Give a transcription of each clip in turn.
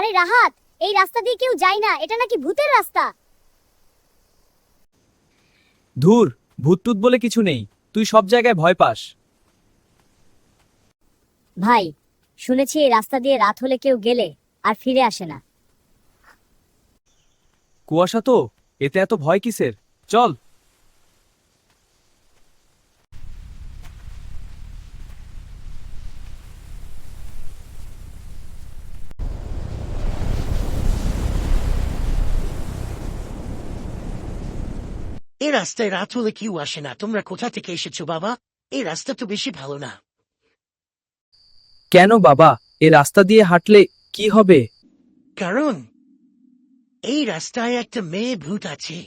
আরে রাহাত, এই রাস্তা দিয়ে কেউ যায় না, এটা নাকি ভূতের রাস্তা। ধুর, ভূত-টুত বলে কিছু নেই, তুই সব জায়গায় ভয় পাস। ভাই, শুনেছি এই রাস্তা দিয়ে রাত হলে কেউ গেলে আর ফিরে আসে না। কুয়াশা তো, এতে এত ভয় কিসের? চল। এই রাস্তায় রাত হলে কেউ আসে না। তোমরা কোথা থেকে এসেছো বাবা? এই রাস্তা তো বেশি ভালো না। কেন বাবা, এ রাস্তা দিয়ে হাঁটলে কি হবে? কারণ এই রাস্তায় একটা মেয়ে ভূত আছে।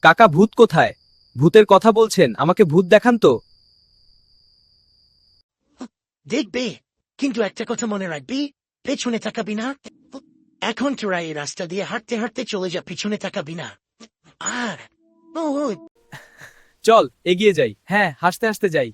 কাকা, ভূত কোথায়? ভূতের কথা বলছেন, আমাকে ভূত দেখান তো। দেখবে, কিন্তু একটা কথা মনে রাখবি, পেছনে তাকাবি না। এখন তোরা এই রাস্তা দিয়ে হাঁটতে হাঁটতে চলে যা, পিছনে তাকাবি না। আর ও ও, চল এগিয়ে যাই। হ্যাঁ, হাসতে হাসতে যাই।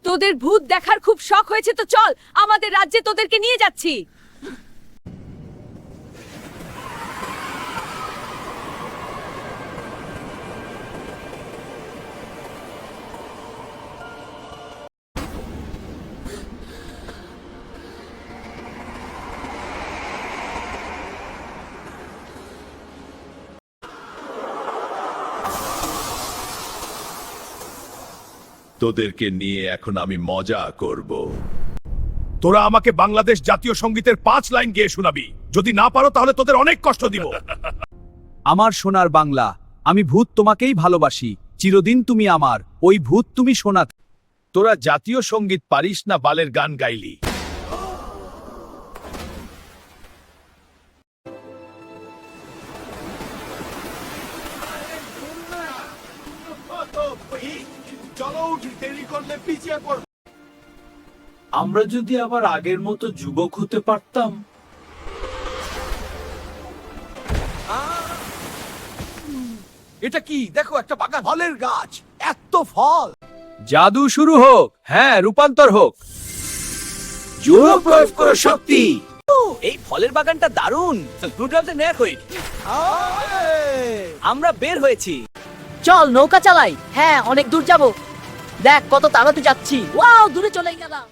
তোদের ভূত দেখার খুব শখ হয়েছে তো চল, আমাদের রাজ্যে তোদেরকে নিয়ে যাচ্ছি। তোদেরকে নিয়ে এখন আমি মজা করব। তোরা আমাকে বাংলাদেশ জাতীয় সঙ্গীতের 5 লাইন গেয়ে শোনাবি। যদি না পারো তাহলে তোদের অনেক কষ্ট দিব। আমার সোনার বাংলা, আমি ভূত তোমাকেই ভালোবাসি, চিরদিন তুমি আমার, ওই ভূত তুমি শোনা। তোরা জাতীয় সঙ্গীত পারিস না, বালের গান গাইলি। চলো, দেরি করলে পিছিয়ে পড়ব। আমরা যদি আবার আগের মতো যুবক হতে পারতাম। এটা কি? দেখো, একটা বাগান, ফলের গাছ, এত ফল। জাদু শুরু হোক, হ্যাঁ, রূপান্তর হোক। জোর প্রয়োগ করো শক্তি। এই ফলের বাগানটা দারুণ। আমরা বের হয়েছি। চল নৌকা চালাই। হ্যাঁ, অনেক দূর যাব। দেখ কত তাড়াতাড়ি যাচ্ছি। ওয়াও, দূরে চলে গেলাম।